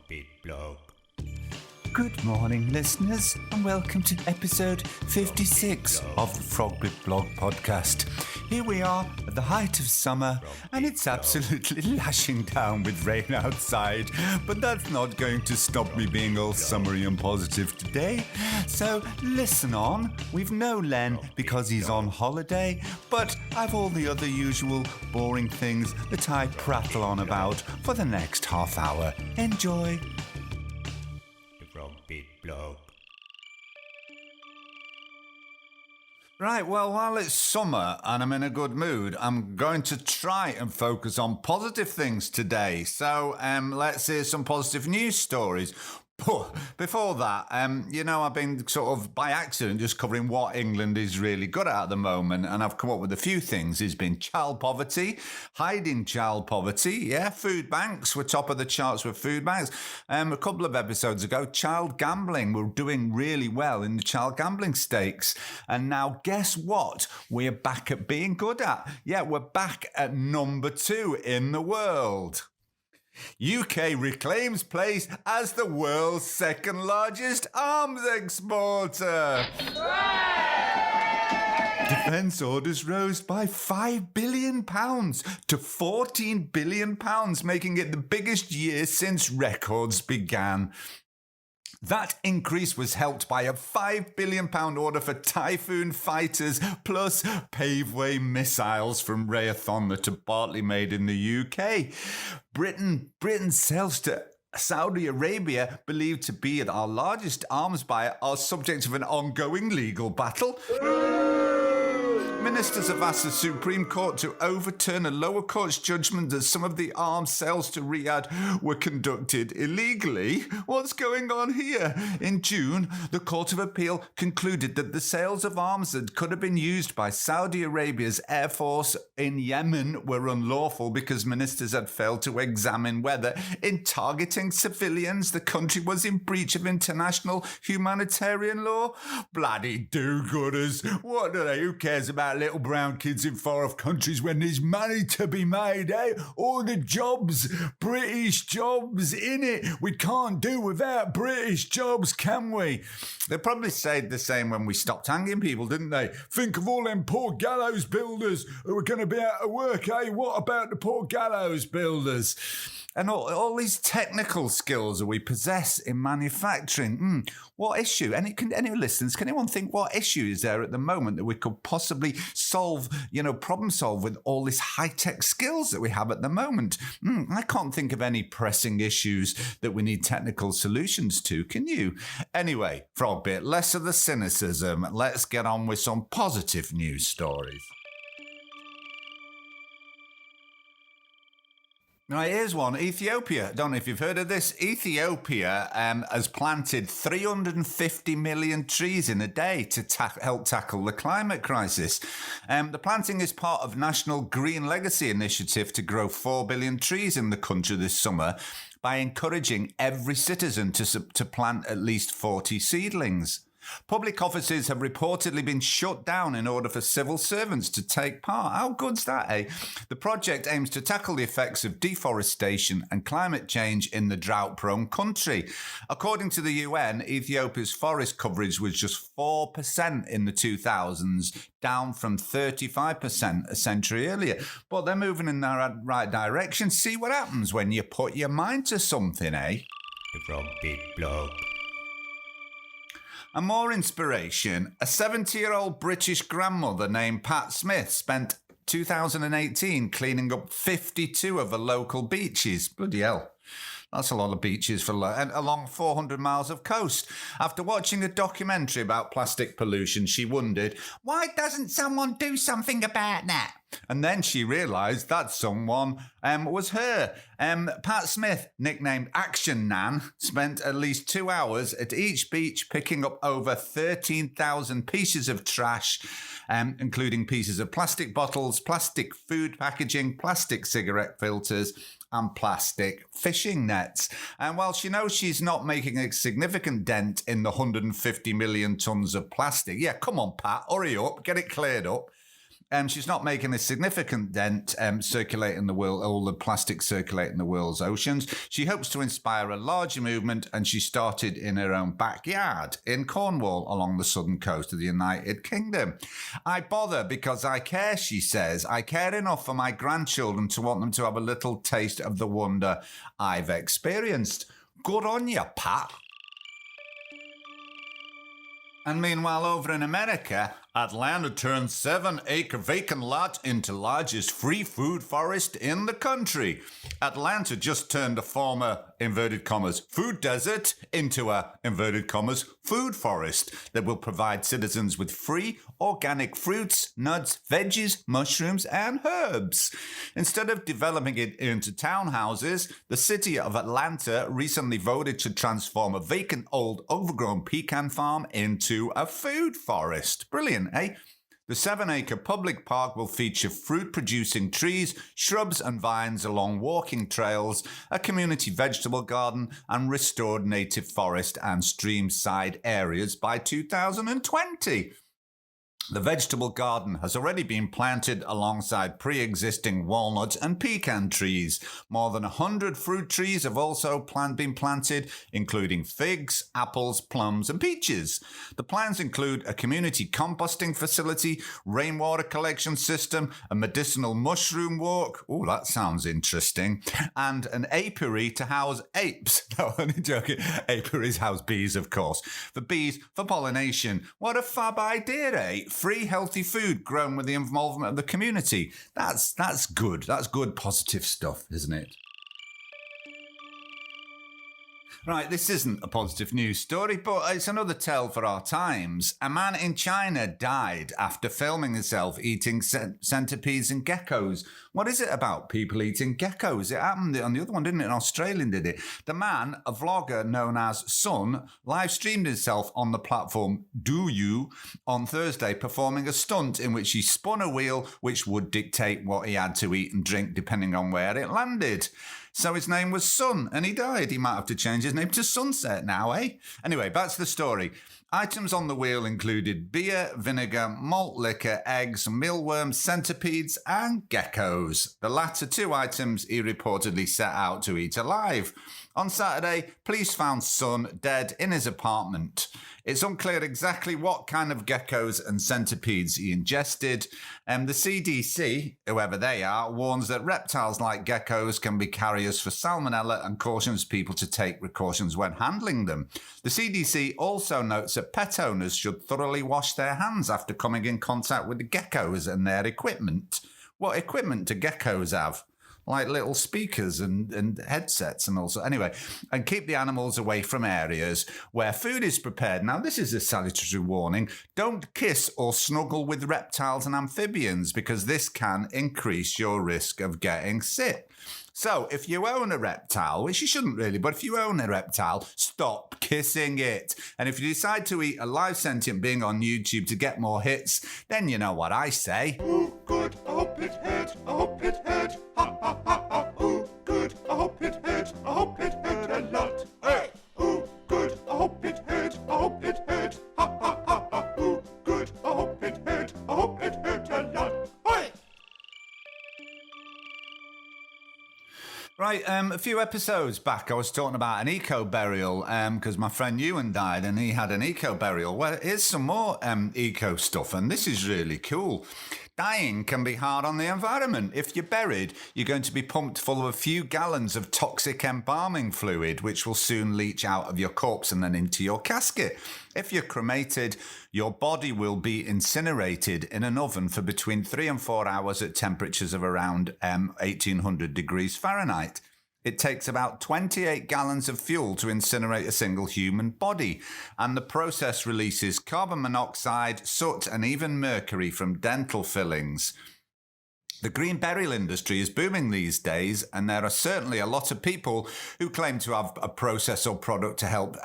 Frogbeat Blog. Good morning, listeners, and welcome to episode 56 of the Frogbeat Blog podcast. Here we are at the height of summer, and it's absolutely lashing down with rain outside, but that's not going to stop me being all summery and positive today. So listen on. We've no Len because he's on holiday, but I've all the other usual boring things that I prattle on about for the next half hour. Enjoy. Frogbeat Blog. Right, well, while it's summer and I'm in a good mood, I'm going to try and focus on positive things today. So let's hear some positive news stories. But before that, I've been sort of by accident just covering what England is really good at the moment, and I've come up with a few things. There's been child poverty, hiding child poverty, food banks, we're top of the charts with food banks. A couple of episodes ago, child gambling, we're doing really well in the child gambling stakes. And now guess what? We're back at being good at. Yeah, we're back at number 2 in the world. UK reclaims place as the world's second largest arms exporter. Defence orders rose by £5 billion to £14 billion, making it the biggest year since records began. That increase was helped by a £5 billion order for Typhoon fighters plus paveway missiles from Raytheon that are partly made in the UK. Britain's sales to Saudi Arabia, believed to be our largest arms buyer, are subject of an ongoing legal battle. Ministers have asked the Supreme Court to overturn a lower court's judgment that some of the arms sales to Riyadh were conducted illegally. What's going on here? In June, the Court of Appeal concluded that the sales of arms that could have been used by Saudi Arabia's Air Force in Yemen were unlawful because ministers had failed to examine whether, in targeting civilians, the country was in breach of international humanitarian law. Bloody do-gooders. What do they? Who cares about little brown kids in far-off countries when there's money to be made, eh? All the jobs, British jobs in it. We can't do without British jobs, can we? They probably said the same when we stopped hanging people, didn't they? Think of all them poor gallows builders who are going to be out of work, eh? What about the poor gallows builders? And all these technical skills that we possess in manufacturing. What issue? Any listeners, can anyone think what issue is there at the moment that we could possibly solve, problem solve with all these high-tech skills that we have at the moment? I can't think of any pressing issues that we need technical solutions to. Can you? Anyway, Frogbit, less of the cynicism. Let's get on with some positive news stories. Right, here's one. Ethiopia. Don't know if you've heard of this. Ethiopia has planted 350 million trees in a day to help tackle the climate crisis. The planting is part of National Green Legacy Initiative to grow 4 billion trees in the country this summer by encouraging every citizen to plant at least 40 seedlings. Public offices have reportedly been shut down in order for civil servants to take part. How good's that, eh? The project aims to tackle the effects of deforestation and climate change in the drought-prone country. According to the UN, Ethiopia's forest coverage was just 4% in the 2000s, down from 35% a century earlier. But they're moving in the right direction. See what happens when you put your mind to something, eh? The Frogbeat Blog. And more inspiration, a 70-year-old British grandmother named Pat Smith spent 2018 cleaning up 52 of the local beaches. Bloody hell. That's a lot of beaches and along 400 miles of coast. After watching a documentary about plastic pollution, she wondered, why doesn't someone do something about that? And then she realised that someone was her. Pat Smith, nicknamed Action Nan, spent at least 2 hours at each beach picking up over 13,000 pieces of trash, including pieces of plastic bottles, plastic food packaging, plastic cigarette filters, and plastic fishing nets. And while she knows she's not making a significant dent in the 150 million tonnes of plastic, yeah, come on, Pat, hurry up, get it cleared up. She's not making a significant dent circulating the world, all the plastic circulating the world's oceans. She hopes to inspire a larger movement, and she started in her own backyard in Cornwall along the southern coast of the United Kingdom. I bother because I care, she says. I care enough for my grandchildren to want them to have a little taste of the wonder I've experienced. Good on you, Pat. And meanwhile, over in America, Atlanta turned 7-acre vacant lot into largest free food forest in the country. Atlanta just turned a former, inverted commas, food desert into a, inverted commas, food forest that will provide citizens with free organic fruits, nuts, veggies, mushrooms, and herbs. Instead of developing it into townhouses, the city of Atlanta recently voted to transform a vacant old overgrown pecan farm into a food forest. Brilliant, eh? The 7-acre public park will feature fruit-producing trees, shrubs and vines along walking trails, a community vegetable garden, and restored native forest and stream-side areas by 2020. The vegetable garden has already been planted alongside pre-existing walnut and pecan trees. More than 100 fruit trees have also been planted, including figs, apples, plums, and peaches. The plans include a community composting facility, rainwater collection system, a medicinal mushroom walk, oh, that sounds interesting, and an apiary to house apes. No, only joking. Apiaries house bees, of course. For bees, for pollination. What a fab idea, eh? Free, healthy food grown with the involvement of the community. That's good. That's good, positive stuff, isn't it? Right, this isn't a positive news story, but it's another tale for our times. A man in China died after filming himself eating centipedes and geckos. What is it about people eating geckos? It happened on the other one, didn't it? In Australia, did it? The man, a vlogger known as Sun, live streamed himself on the platform Douyu on Thursday, performing a stunt in which he spun a wheel which would dictate what he had to eat and drink depending on where it landed. So his name was Sun, and he died. He might have to change his name to Sunset now, eh? Anyway, back to the story. Items on the wheel included beer, vinegar, malt liquor, eggs, mealworms, centipedes, and geckos. The latter two items he reportedly set out to eat alive. On Saturday, police found Sun dead in his apartment. It's unclear exactly what kind of geckos and centipedes he ingested. The CDC, whoever they are, warns that reptiles like geckos can be carriers for salmonella and cautions people to take precautions when handling them. The CDC also notes that pet owners should thoroughly wash their hands after coming in contact with the geckos and their equipment. What equipment do geckos have? Like little speakers and headsets and also. Anyway, and keep the animals away from areas where food is prepared. Now, this is a salutary warning. Don't kiss or snuggle with reptiles and amphibians because this can increase your risk of getting sick. So if you own a reptile, which you shouldn't really, but if you own a reptile, stop kissing it. And if you decide to eat a live sentient being on YouTube to get more hits, then you know what I say. Ooh, good, I hope it hurt, I hope it hurt, ha ha ha ha. Ooh, good, I hope it hurt, I hope it hurt a lot. Hey! Ooh, good, I hope it hurt, I hope it hurt, ha ha ha ha. Ooh, good, I hope it hurt, I hope it hurt a lot. Hey! Right, a few episodes back, I was talking about an eco-burial because my friend Ewan died and he had an eco-burial. Well, here's some more eco stuff, and this is really cool. Dying can be hard on the environment. If you're buried, you're going to be pumped full of a few gallons of toxic embalming fluid, which will soon leach out of your corpse and then into your casket. If you're cremated, your body will be incinerated in an oven for between 3 and 4 hours at temperatures of around 1800 degrees Fahrenheit. It takes about 28 gallons of fuel to incinerate a single human body, and the process releases carbon monoxide, soot, and even mercury from dental fillings. The green burial industry is booming these days, and there are certainly a lot of people who claim to have a process or product to help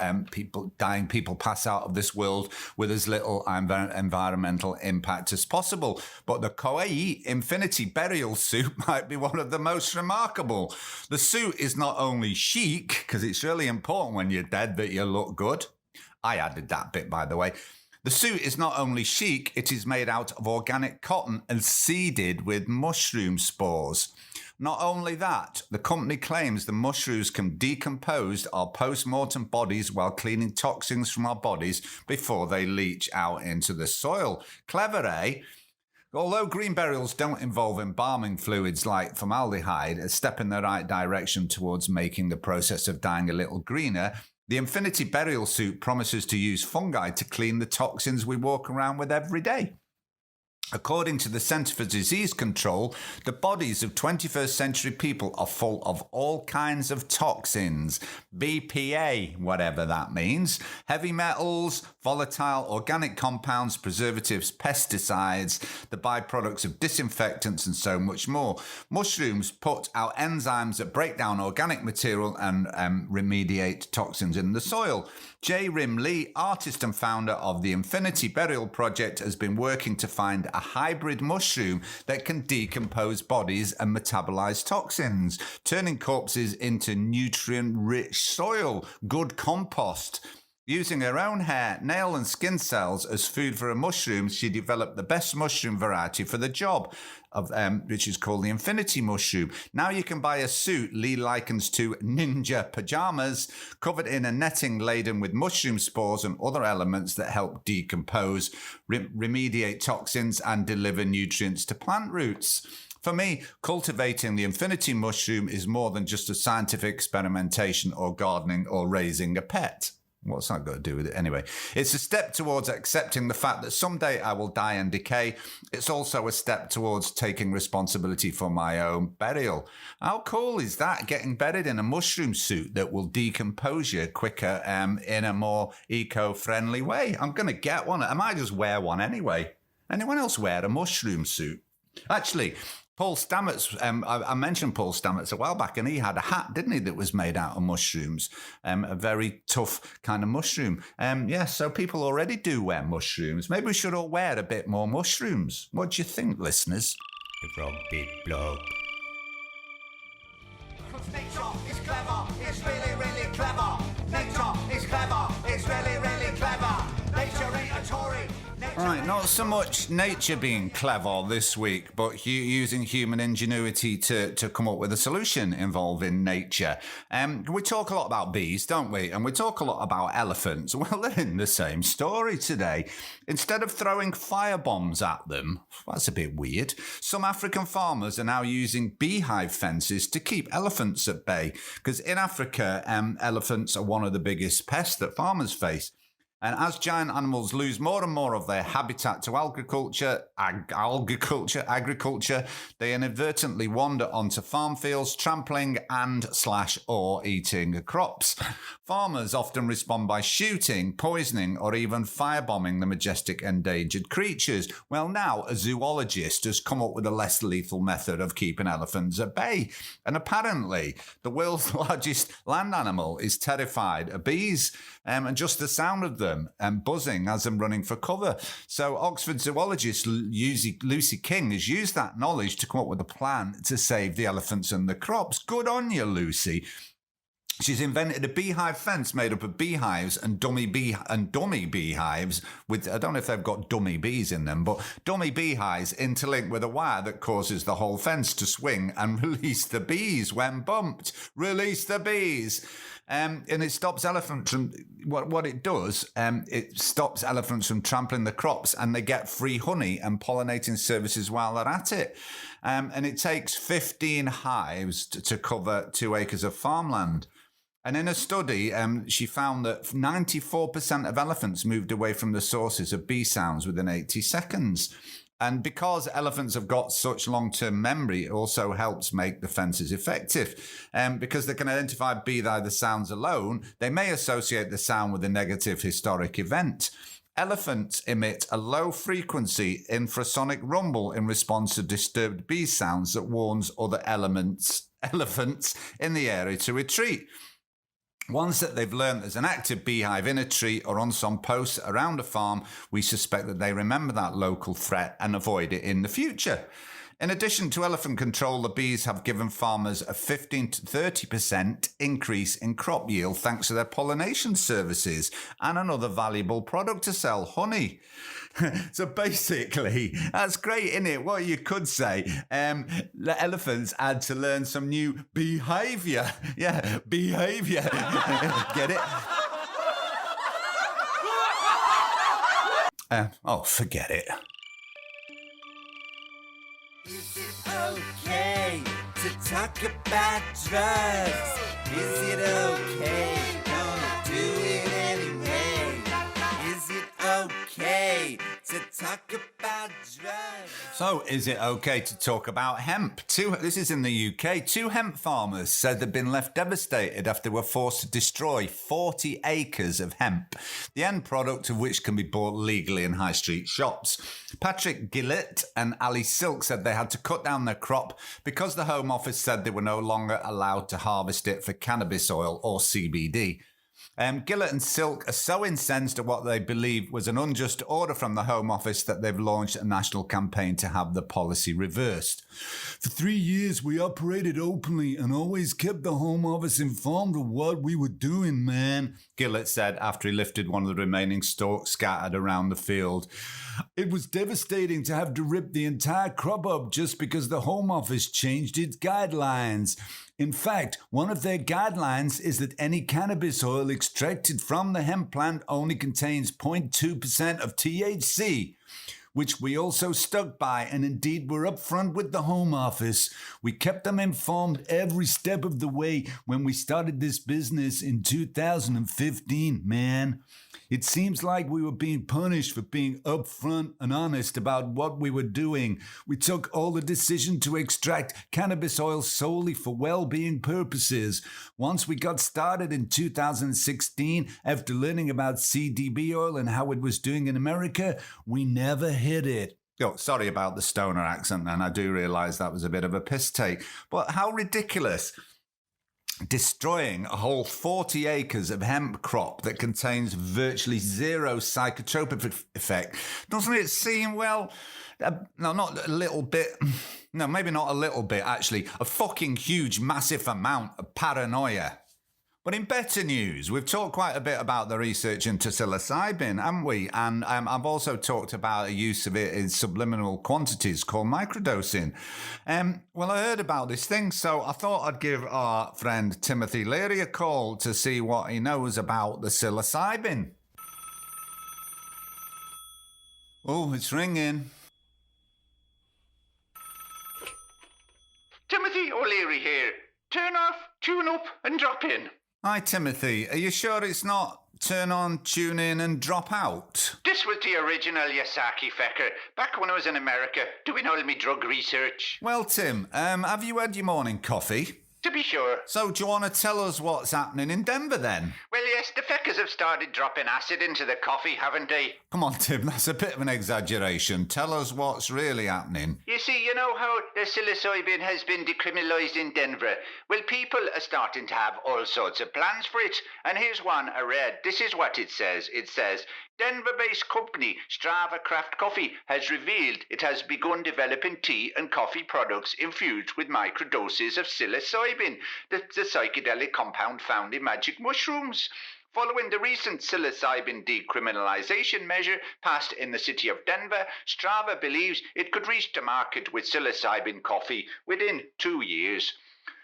dying people pass out of this world with as little environmental impact as possible. But the Kauai Infinity Burial Suit might be one of the most remarkable. The suit is not only chic, because it's really important when you're dead that you look good. I added that bit, by the way. The suit is not only chic, it is made out of organic cotton and seeded with mushroom spores. Not only that, the company claims the mushrooms can decompose our post-mortem bodies while cleaning toxins from our bodies before they leach out into the soil. Clever, eh? Although green burials don't involve embalming fluids like formaldehyde, a step in the right direction towards making the process of dying a little greener, the Infinity Burial Suit promises to use fungi to clean the toxins we walk around with every day. According to the Centre for Disease Control, the bodies of 21st century people are full of all kinds of toxins, BPA, whatever that means, heavy metals, volatile organic compounds, preservatives, pesticides, the byproducts of disinfectants, and so much more. Mushrooms put out enzymes that break down organic material and remediate toxins in the soil. J. Rim Lee, artist and founder of the Infinity Burial Project, has been working to find a hybrid mushroom that can decompose bodies and metabolize toxins, turning corpses into nutrient-rich soil, good compost. Using her own hair, nail and skin cells as food for her mushrooms, she developed the best mushroom variety for the job, which is called the Infinity Mushroom. Now you can buy a suit Lee likens to ninja pajamas, covered in a netting laden with mushroom spores and other elements that help decompose, remediate toxins, and deliver nutrients to plant roots. For me, cultivating the Infinity Mushroom is more than just a scientific experimentation or gardening or raising a pet. What's that got to do with it anyway? It's a step towards accepting the fact that someday I will die and decay. It's also a step towards taking responsibility for my own burial. How cool is that? Getting buried in a mushroom suit that will decompose you quicker in a more eco-friendly way. I'm going to get one. I might just wear one anyway. Anyone else wear a mushroom suit? Actually, Paul Stamets, I mentioned Paul Stamets a while back, and he had a hat, didn't he, that was made out of mushrooms, a very tough kind of mushroom. So people already do wear mushrooms. Maybe we should all wear a bit more mushrooms. What do you think, listeners? From Big Blog. Nature is clever, it's really, really clever. Nature is clever, it's really, really clever. Nature ain't a Tory. Right, not so much nature being clever this week, but using human ingenuity to come up with a solution involving nature. We talk a lot about bees, don't we? And we talk a lot about elephants. Well, they're in the same story today. Instead of throwing fire bombs at them, that's a bit weird, some African farmers are now using beehive fences to keep elephants at bay. Because in Africa, elephants are one of the biggest pests that farmers face. And as giant animals lose more and more of their habitat to agriculture, they inadvertently wander onto farm fields, trampling and/or eating crops. Farmers often respond by shooting, poisoning, or even firebombing the majestic endangered creatures. Well, now a zoologist has come up with a less lethal method of keeping elephants at bay. And apparently, the world's largest land animal is terrified of bees, and just the sound of them buzzing as I'm running for cover. So Oxford zoologist Lucy King has used that knowledge to come up with a plan to save the elephants and the crops. Good on you, Lucy. She's invented a beehive fence made up of beehives and dummy beehives with, I don't know if they've got dummy bees in them, but dummy beehives interlinked with a wire that causes the whole fence to swing and release the bees when bumped. Release the bees. And it stops elephants from, what it does, it stops elephants from trampling the crops, and they get free honey and pollinating services while they're at it. And it takes 15 hives to cover 2 acres of farmland. And in a study, she found that 94% of elephants moved away from the sources of bee sounds within 80 seconds. And because elephants have got such long-term memory, it also helps make the fences effective. Because they can identify the sounds alone, they may associate the sound with a negative historic event. Elephants emit a low-frequency infrasonic rumble in response to disturbed bee sounds that warns other elephants in the area to retreat. Once that they've learned there's an active beehive in a tree or on some posts around a farm, we suspect that they remember that local threat and avoid it in the future. In addition to elephant control, the bees have given farmers a 15 to 30% increase in crop yield thanks to their pollination services and another valuable product to sell, honey. So basically, that's great, isn't it? What you could say, the elephants had to learn some new behaviour. Yeah, behaviour. Get it? Forget it. Is it okay to talk about drugs? Is it okay? Gonna do it anyway. Is it okay to talk about drugs? So, is it okay to talk about hemp? This is in the UK. 2 hemp farmers said they'd been left devastated after they were forced to destroy 40 acres of hemp, the end product of which can be bought legally in high street shops. Patrick Gillett and Ali Silk said they had to cut down their crop because the Home Office said they were no longer allowed to harvest it for cannabis oil or CBD. Gillett and Silk are so incensed at what they believe was an unjust order from the Home Office that they've launched a national campaign to have the policy reversed. For 3 years, we operated openly and always kept the Home Office informed of what we were doing, man, Gillett said after he lifted one of the remaining stalks scattered around the field. It was devastating to have to rip the entire crop up just because the Home Office changed its guidelines. In fact, one of their guidelines is that any cannabis oil extracted from the hemp plant only contains 0.2% of THC, which we also stuck by, and indeed were upfront with the Home Office. We kept them informed every step of the way when we started this business in 2015, man. It seems like we were being punished for being upfront and honest about what we were doing. We took all the decision to extract cannabis oil solely for well-being purposes. Once we got started in 2016, after learning about CBD oil and how it was doing in America, we never hit it. Oh, sorry about the stoner accent, and I do realise that was a bit of a piss take. But how ridiculous. Destroying a whole 40 acres of hemp crop that contains virtually zero psychotropic effect. Doesn't it seem, well, no, not a little bit, no, maybe not a little bit, actually, a fucking huge, massive amount of paranoia. But in better news, we've talked quite a bit about the research into psilocybin, haven't we? And I've also talked about a use of it in subliminal quantities called microdosing. Well, I heard about this thing, so I thought I'd give our friend Timothy Leary a call to see what he knows about the psilocybin. Oh, it's ringing. Timothy O'Leary here. Turn off, tune up and drop in. Hi, Timothy. Are you sure it's not turn on, tune in and drop out? This was the original Yasaki fecker, back when I was in America, doing all my drug research. Well, Tim, have you had your morning coffee? To be sure. So do you want to tell us what's happening in Denver then? Well, yes, the feckers have started dropping acid into the coffee, haven't they? Come on, Tim, that's a bit of an exaggeration. Tell us what's really happening. You see, you know how the psilocybin has been decriminalised in Denver? Well, people are starting to have all sorts of plans for it. And here's one I read. This is what it says. It says, Denver-based company Strava Craft Coffee has revealed it has begun developing tea and coffee products infused with microdoses of psilocybin, the psychedelic compound found in magic mushrooms. Following the recent psilocybin decriminalization measure passed in the city of Denver, Strava believes it could reach the market with psilocybin coffee within 2 years.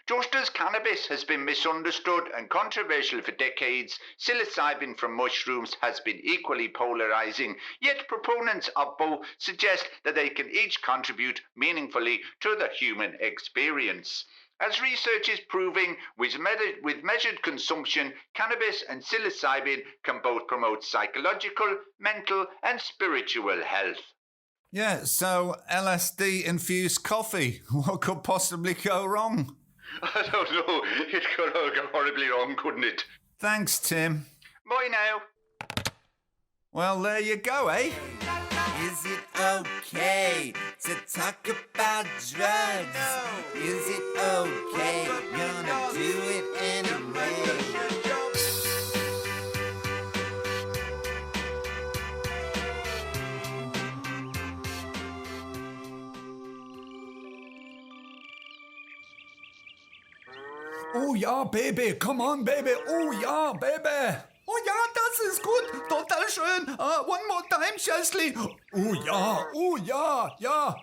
Just as cannabis has been misunderstood and controversial for decades, psilocybin from mushrooms has been equally polarizing, yet proponents of both suggest that they can each contribute meaningfully to the human experience. As research is proving, with measured consumption, cannabis and psilocybin can both promote psychological, mental, and spiritual health. Yeah, so LSD infused coffee. What could possibly go wrong? I don't know. It could all go horribly wrong, couldn't it? Thanks, Tim. Bye now. Well, there you go, eh? Is it okay to talk about drugs? Is it okay? Gonna do it anyway. Oh ja, Baby, come on, Baby. Oh ja, Baby. Oh ja, das ist gut. Total schön. One more time, Chesley. Oh ja, ja. Oh ja, ja.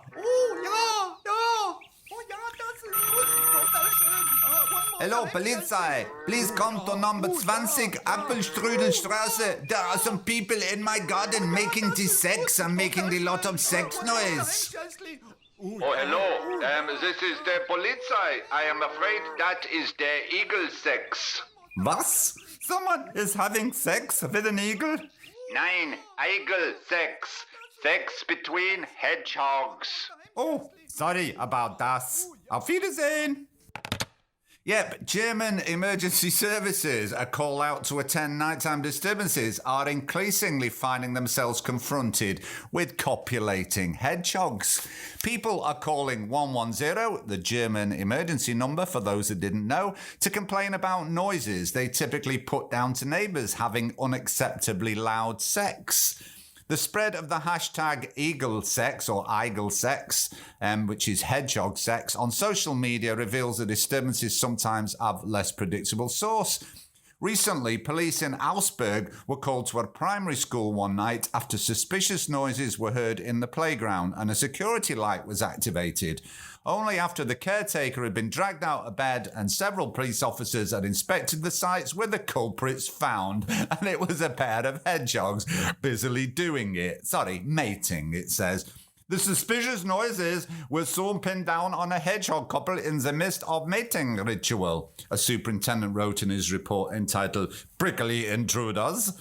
Oh ja, das ist gut. Total schön. One more Hello, time, Polizei. Please come to number 20 Appelstrudelstraße. There are some people in my garden making the sex and making a lot of sex noise. Oh, hello. This is the Polizei. I am afraid that is the eagle sex. Was? Someone is having sex with an eagle? Nein, eagle sex. Sex between hedgehogs. Oh, sorry about that. Auf Wiedersehen. Yep, German emergency services, a call out to attend nighttime disturbances, are increasingly finding themselves confronted with copulating hedgehogs. People are calling 110, the German emergency number for those that didn't know, to complain about noises they typically put down to neighbours having unacceptably loud sex. The spread of the hashtag eagle sex or eagle sex, which is hedgehog sex, on social media reveals that disturbances sometimes have less predictable source. Recently, police in Augsburg were called to a primary school one night after suspicious noises were heard in the playground and a security light was activated. Only after the caretaker had been dragged out of bed and several police officers had inspected the sites were the culprits found, and it was a pair of hedgehogs busily doing it. Sorry, mating, it says. The suspicious noises were soon pinned down on a hedgehog couple in the midst of mating ritual, a superintendent wrote in his report entitled Prickly Intruders,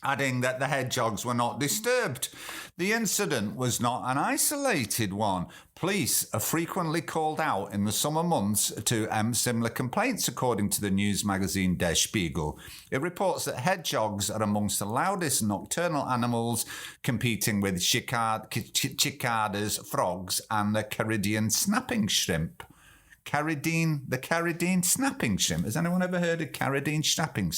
adding that the hedgehogs were not disturbed. The incident was not an isolated one. Police are frequently called out in the summer months to similar complaints, according to the news magazine Der Spiegel. It reports that hedgehogs are amongst the loudest nocturnal animals, competing with cicadas, frogs, and the Caridian snapping shrimp. The Caridine snapping shrimp. Has anyone ever heard of Caridine snapping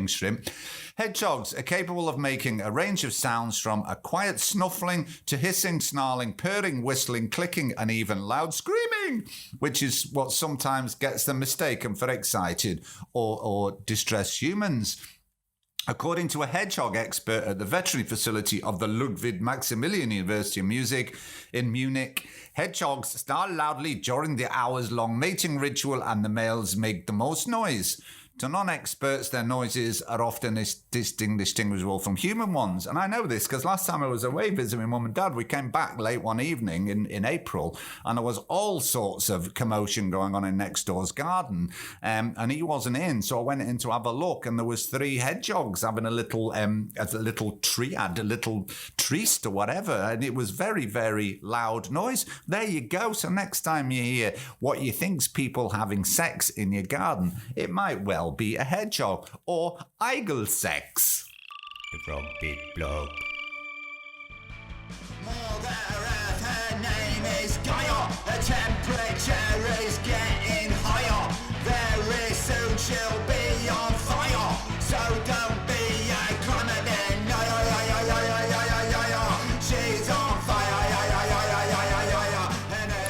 shrimp? Hedgehogs are capable of making a range of sounds from a quiet snuffling to hissing, snarling, purring, whistling, clicking, and even loud screaming, which is what sometimes gets them mistaken for excited or distressed humans. According to a hedgehog expert at the veterinary facility of the Ludwig Maximilian University of Music in Munich, hedgehogs snarl loudly during the hours-long mating ritual and the males make the most noise. To non-experts, their noises are often distinguishable from human ones. And I know this because last time I was away visiting my mum and dad, we came back late one evening in April, and there was all sorts of commotion going on in next door's garden. And he wasn't in, so I went in to have a look, and there was 3 hedgehogs having a little triad, a little tryst or whatever. And it was very, very loud noise. There you go. So next time you hear what you think's people having sex in your garden, it might well be a hedgehog or eagle sex. The Frog Bit Blog. Mother Earth, her name is Gaia. The temperature is getting higher. Very soon she'll be on fire. So don't be a climate then. She's on fire.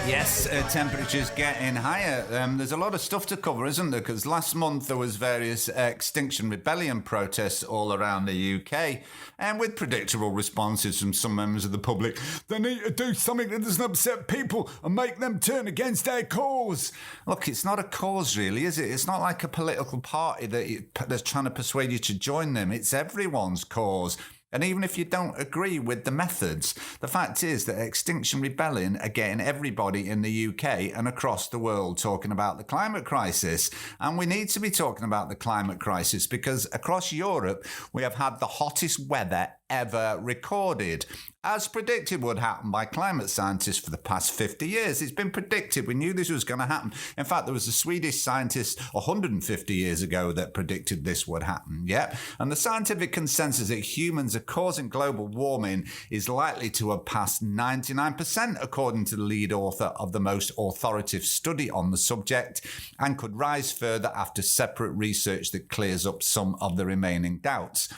Yes, temperatures getting higher. There's a lot of stuff to cover, isn't there? Because last month there was various Extinction Rebellion protests all around the UK, and with predictable responses from some members of the public. They need to do something that doesn't upset people and make them turn against their cause. Look, it's not a cause really, is it? It's not like a political party that's trying to persuade you to join them. It's everyone's cause. And even if you don't agree with the methods, the fact is that Extinction Rebellion are getting everybody in the UK and across the world talking about the climate crisis. And we need to be talking about the climate crisis because across Europe, we have had the hottest weather ever recorded, as predicted would happen by climate scientists for the past 50 years. It's been predicted. We knew this was going to happen. In fact, there was a Swedish scientist 150 years ago that predicted this would happen. Yeah. And the scientific consensus that humans are causing global warming is likely to have passed 99%, according to the lead author of the most authoritative study on the subject, and could rise further after separate research that clears up some of the remaining doubts.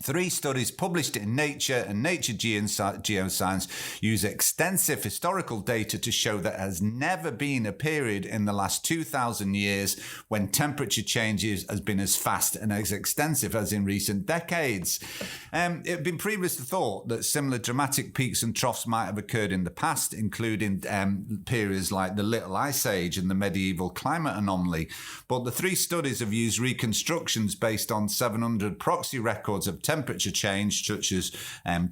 3 studies published in Nature and Nature Geoscience use extensive historical data to show that there has never been a period in the last 2,000 years when temperature changes has been as fast and as extensive as in recent decades. It had been previously thought that similar dramatic peaks and troughs might have occurred in the past, including periods like the Little Ice Age and the medieval climate anomaly. But the 3 studies have used reconstructions based on 700 proxy records of temperature change, such as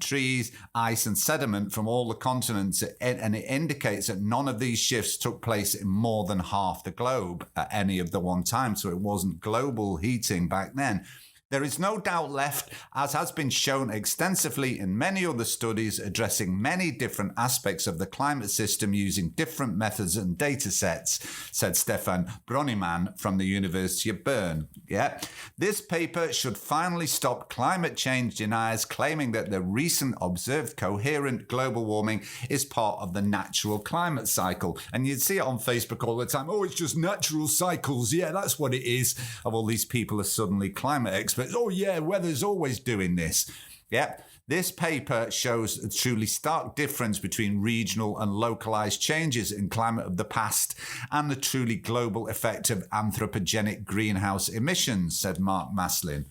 trees, ice and sediment from all the continents, and it indicates that none of these shifts took place in more than half the globe at any of the one time, so it wasn't global heating back then. There is no doubt left, as has been shown extensively in many other studies addressing many different aspects of the climate system using different methods and data sets, said Stefan Broniman from the University of Bern. Yeah, this paper should finally stop climate change deniers claiming that the recent observed coherent global warming is part of the natural climate cycle. And you'd see it on Facebook all the time. Oh, it's just natural cycles. Yeah, that's what it is. Of all these people are suddenly climate experts. Oh yeah, weather's always doing this. Yep. This paper shows a truly stark difference between regional and localized changes in climate of the past and the truly global effect of anthropogenic greenhouse emissions, said Mark Maslin,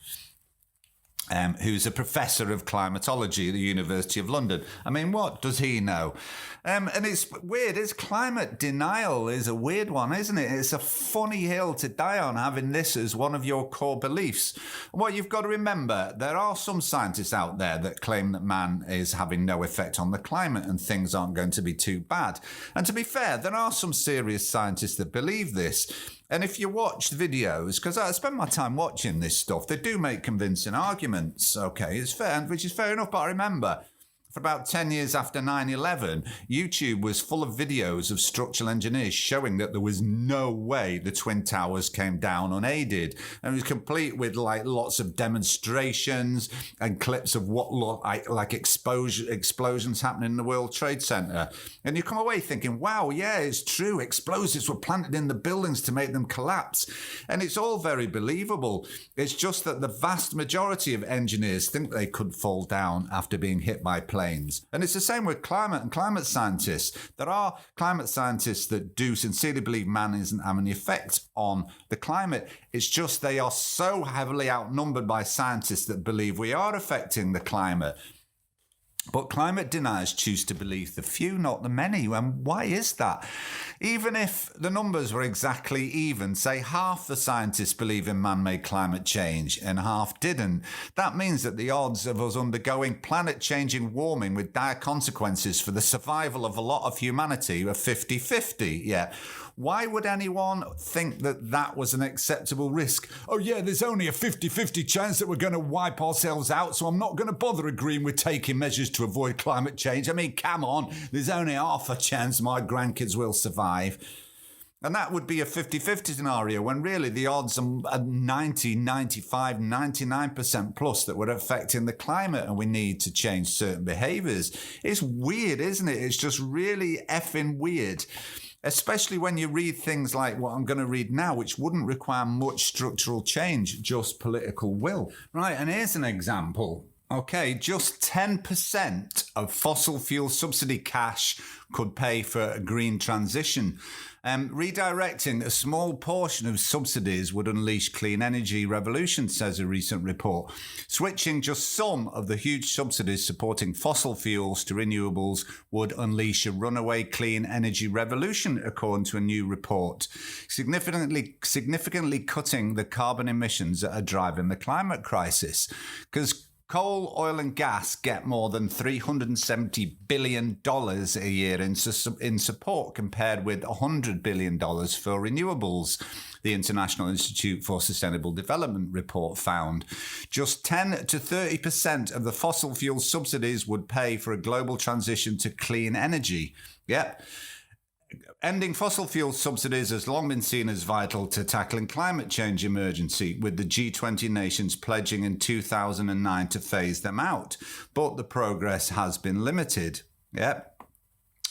who's a professor of climatology at the University of London. I mean, what does he know? And it's weird. It's climate denial is a weird one, isn't it? It's a funny hill to die on, having this as one of your core beliefs. Well, you've got to remember, there are some scientists out there that claim that man is having no effect on the climate and things aren't going to be too bad. And to be fair, there are some serious scientists that believe this. And if you watch videos, because I spend my time watching this stuff, they do make convincing arguments. Okay, it's fair, which is fair enough. But I remember, for about 10 years after 9/11, YouTube was full of videos of structural engineers showing that there was no way the Twin Towers came down unaided. And it was complete with like lots of demonstrations and clips of what looked like explosions happening in the World Trade Center. And you come away thinking, wow, yeah, it's true. Explosives were planted in the buildings to make them collapse. And it's all very believable. It's just that the vast majority of engineers think they could fall down after being hit by planes. And it's the same with climate and climate scientists. There are climate scientists that do sincerely believe man isn't having an effect on the climate. It's just they are so heavily outnumbered by scientists that believe we are affecting the climate. But climate deniers choose to believe the few, not the many. And why is that? Even if the numbers were exactly even, say half the scientists believe in man-made climate change and half didn't, that means that the odds of us undergoing planet-changing warming with dire consequences for the survival of a lot of humanity are 50-50. Yeah. Why would anyone think that that was an acceptable risk? Oh yeah, there's only a 50-50 chance that we're going to wipe ourselves out, so I'm not going to bother agreeing with taking measures to avoid climate change. I mean, come on, there's only half a chance my grandkids will survive. And that would be a 50-50 scenario when really the odds are 90, 95, 99% plus that we're affecting the climate and we need to change certain behaviours. It's weird, isn't it? It's just really effing weird. Especially when you read things like what I'm going to read now, which wouldn't require much structural change, just political will. Right, and here's an example. Okay, just 10% of fossil fuel subsidy cash could pay for a green transition. Redirecting a small portion of subsidies would unleash clean energy revolution, says a recent report. Switching just some of the huge subsidies supporting fossil fuels to renewables would unleash a runaway clean energy revolution, according to a new report, significantly cutting the carbon emissions that are driving the climate crisis. Because coal, oil and gas get more than $370 billion a year in support compared with $100 billion for renewables, the International Institute for Sustainable Development report found. Just 10 to 30% of the fossil fuel subsidies would pay for a global transition to clean energy. Yep. Ending fossil fuel subsidies has long been seen as vital to tackling climate change emergency, with the G20 nations pledging in 2009 to phase them out. But the progress has been limited. Yep.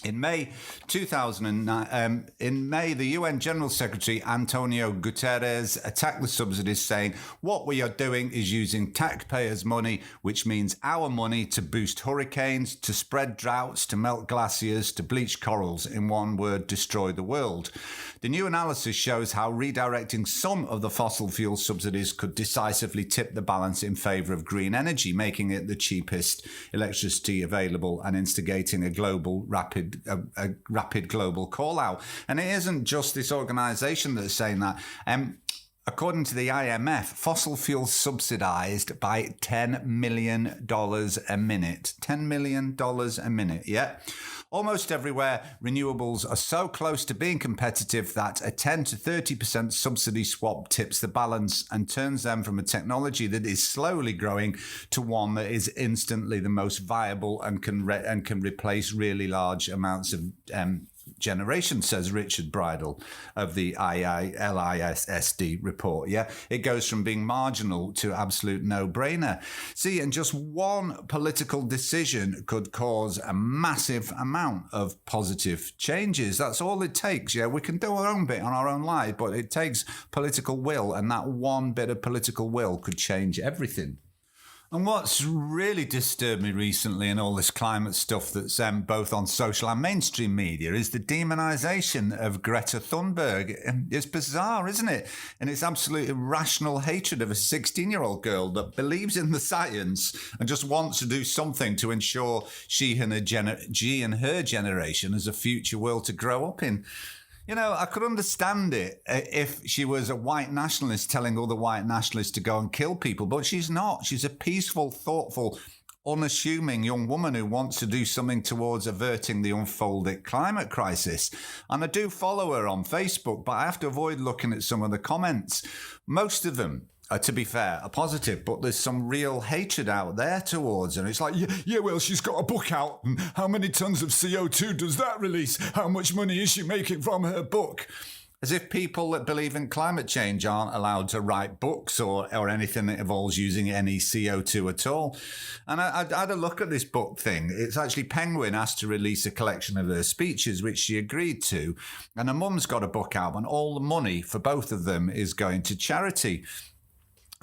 In May 2009, the UN General Secretary Antonio Guterres attacked the subsidies, saying, "What we are doing is using taxpayers' money, which means our money, to boost hurricanes, to spread droughts, to melt glaciers, to bleach corals. In one word, destroy the world." The new analysis shows how redirecting some of the fossil fuel subsidies could decisively tip the balance in favour of green energy, making it the cheapest electricity available and instigating a rapid global call out. And it isn't just this organisation that's saying that. According to the IMF, fossil fuels subsidised by $10 million a minute. $10 million a minute, yeah. Almost everywhere, renewables are so close to being competitive that a 10 to 30% subsidy swap tips the balance and turns them from a technology that is slowly growing to one that is instantly the most viable and can replace really large amounts of generation, says Richard Bridle of the LISSD report. Yeah, it goes from being marginal to absolute no-brainer. See, and just one political decision could cause a massive amount of positive changes. That's all it takes. Yeah, we can do our own bit on our own life, but it takes political will, and that one bit of political will could change everything. And what's really disturbed me recently in all this climate stuff that's both on social and mainstream media is the demonisation of Greta Thunberg. It's bizarre, isn't it? And it's absolute irrational hatred of a 16-year-old girl that believes in the science and just wants to do something to ensure she and her generation has a future world to grow up in. You know, I could understand it if she was a white nationalist telling other white nationalists to go and kill people, but she's not. She's a peaceful, thoughtful, unassuming young woman who wants to do something towards averting the unfolding climate crisis. And I do follow her on Facebook, but I have to avoid looking at some of the comments. Most of them, to be fair, are positive, but there's some real hatred out there towards her. It's like, yeah, well, she's got a book out. And how many tons of CO2 does that release? How much money is she making from her book? As if people that believe in climate change aren't allowed to write books or anything that involves using any CO2 at all. And I had a look at this book thing. It's actually Penguin asked to release a collection of her speeches, which she agreed to. And her mum's got a book out, and all the money for both of them is going to charity.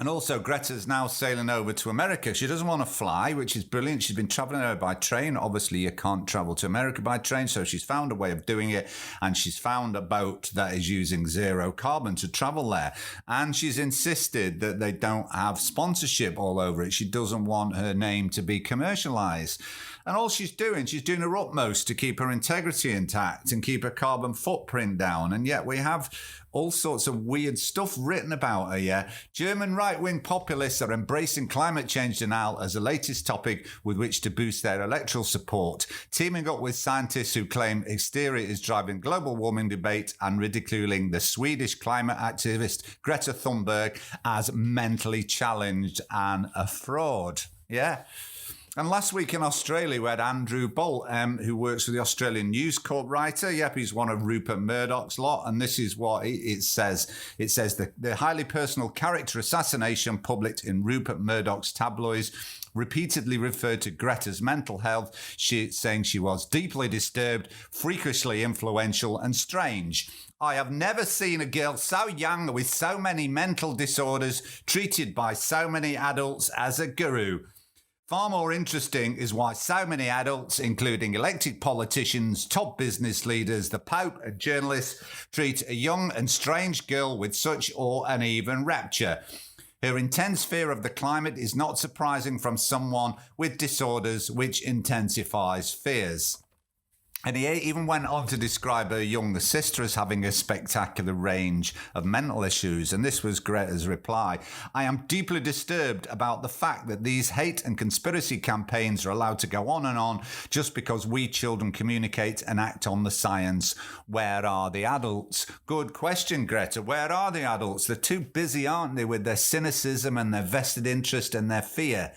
And also, Greta's now sailing over to America. She doesn't want to fly, which is brilliant. She's been traveling over by train. Obviously, you can't travel to America by train, so she's found a way of doing it. And she's found a boat that is using zero carbon to travel there. And she's insisted that they don't have sponsorship all over it. She doesn't want her name to be commercialized. And all she's doing her utmost to keep her integrity intact and keep her carbon footprint down. And yet we have all sorts of weird stuff written about her, yeah? German right-wing populists are embracing climate change denial as the latest topic with which to boost their electoral support, teaming up with scientists who claim hysteria is driving global warming debate and ridiculing the Swedish climate activist Greta Thunberg as mentally challenged and a fraud. Yeah. And last week in Australia, we had Andrew Bolt, who works for the Australian News Corp writer. Yep, he's one of Rupert Murdoch's lot. And this is what it says. It says the highly personal character assassination published in Rupert Murdoch's tabloids repeatedly referred to Greta's mental health, saying she was deeply disturbed, freakishly influential and strange. I have never seen a girl so young with so many mental disorders treated by so many adults as a guru. Far more interesting is why so many adults, including elected politicians, top business leaders, the Pope and journalists, treat a young and strange girl with such awe and even rapture. Her intense fear of the climate is not surprising from someone with disorders, which intensifies fears. And he even went on to describe her younger sister as having a spectacular range of mental issues. And this was Greta's reply. I am deeply disturbed about the fact that these hate and conspiracy campaigns are allowed to go on just because we children communicate and act on the science. Where are the adults? Good question, Greta. Where are the adults? They're too busy, aren't they, with their cynicism and their vested interest and their fear.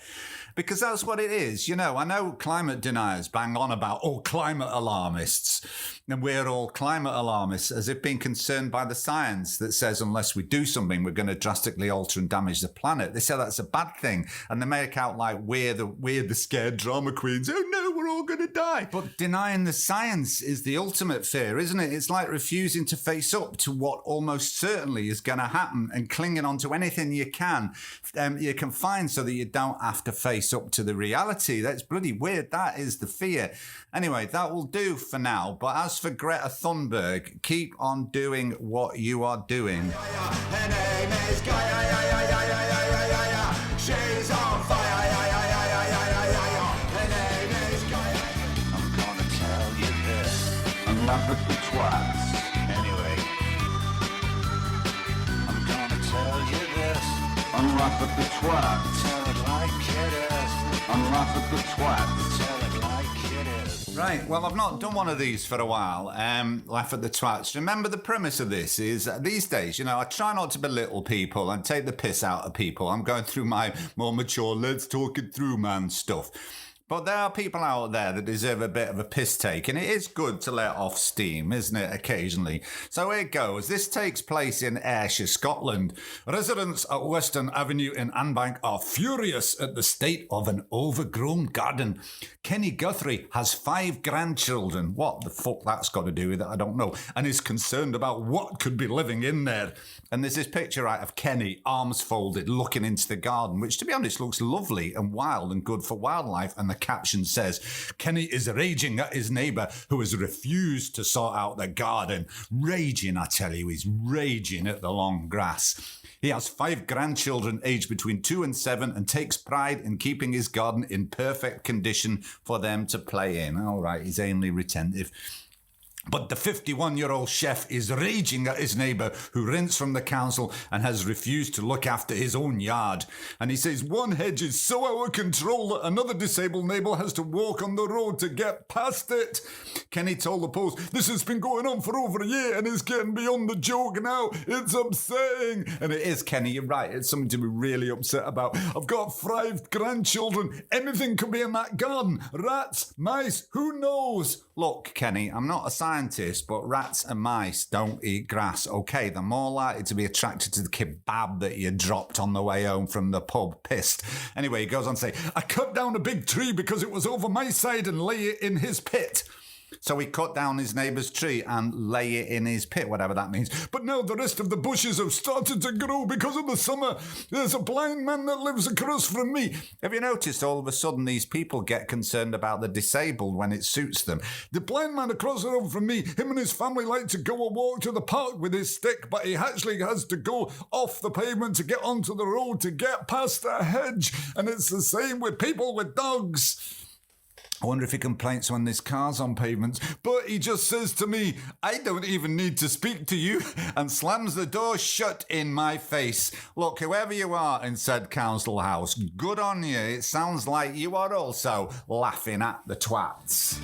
Because that's what it is. You know, I know climate deniers bang on about, climate alarmists. And we're all climate alarmists, as if being concerned by the science that says unless we do something, we're going to drastically alter and damage the planet. They say that's a bad thing. And they make out like we're the scared drama queens. Oh no, we're all going to die. But denying the science is the ultimate fear, isn't it? It's like refusing to face up to what almost certainly is going to happen and clinging on to anything you can find so that you don't have to face up to the reality. That's bloody weird. That is the fear. Anyway, that will do for now. But as for Greta Thunberg, keep on doing what you are doing. Her name is Gaia. She's on fire. Her name is Gaia. I'm gonna tell you this. And laugh at the twats. Anyway, I'm gonna tell you this. And laugh at the twats. Tell it like it is. And laugh at the twats. Tell it like it is. Right, well, I've not done one of these for a while. Laugh at the twats. Remember, the premise of this is these days, you know, I try not to belittle people and take the piss out of people. I'm going through my more mature, let's talk it through, man stuff. But there are people out there that deserve a bit of a piss take, and it is good to let off steam, isn't it, occasionally? So here goes. This takes place in Ayrshire, Scotland. Residents at Western Avenue in Anbank are furious at the state of an overgrown garden. Kenny Guthrie has 5 grandchildren. What the fuck that's got to do with it, I don't know. And is concerned about what could be living in there. And there's this picture, right, of Kenny, arms folded, looking into the garden, which, to be honest, looks lovely and wild and good for wildlife. And the caption says, Kenny is raging at his neighbour who has refused to sort out the garden. Raging, I tell you, he's raging at the long grass. He has 5 grandchildren aged between 2 and 7 and takes pride in keeping his garden in perfect condition for them to play in. All right, he's anally retentive. But the 51-year-old chef is raging at his neighbour who rents from the council and has refused to look after his own yard. And he says one hedge is so out of control that another disabled neighbour has to walk on the road to get past it. Kenny told the Post, this has been going on for over a year and it's getting beyond the joke now. It's upsetting. And it is, Kenny, you're right. It's something to be really upset about. I've got 5 grandchildren. Anything could be in that garden. Rats, mice, who knows? Look, Kenny, I'm not a scientist, but rats and mice don't eat grass. Okay, they're more likely to be attracted to the kebab that you dropped on the way home from the pub, pissed. Anyway, he goes on to say, I cut down a big tree because it was over my side and lay it in his pit. So he cut down his neighbour's tree and lay it in his pit, whatever that means. But now the rest of the bushes have started to grow because of the summer. There's a blind man that lives across from me. Have you noticed all of a sudden these people get concerned about the disabled when it suits them? The blind man across the road from me, him and his family like to go a walk to the park with his stick, but he actually has to go off the pavement to get onto the road to get past a hedge. And it's the same with people with dogs. I wonder if he complains when there's cars on pavements. But he just says to me, I don't even need to speak to you, and slams the door shut in my face. Look, whoever you are in said council house, good on you. It sounds like you are also laughing at the twats.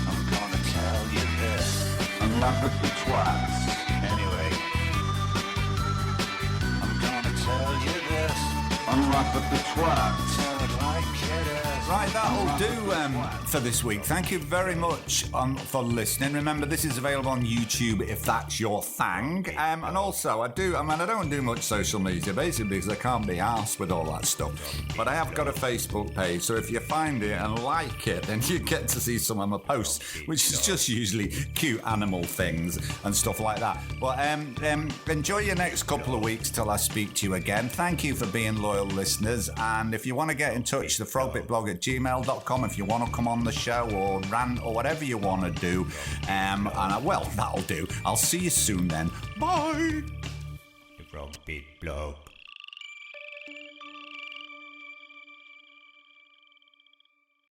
I'm gonna tell you this. And laugh at the twats. Anyway, I'm gonna tell you this. And laugh at the twats. Tell it like it is. Right, that'll do for this week. Thank you very much for listening. Remember, this is available on YouTube if that's your thing. And also, I don't do much social media, basically, because I can't be arsed with all that stuff. But I have got a Facebook page, so if you find it and like it, then you get to see some of my posts, which is just usually cute animal things and stuff like that. But enjoy your next couple of weeks till I speak to you again. Thank you for being loyal listeners. And if you want to get in touch, the frogbitblog@gmail.com if you want to come on the show or rant or whatever you want to do. Well, that'll do. I'll see you soon then. Bye. The Frog Bit Blog.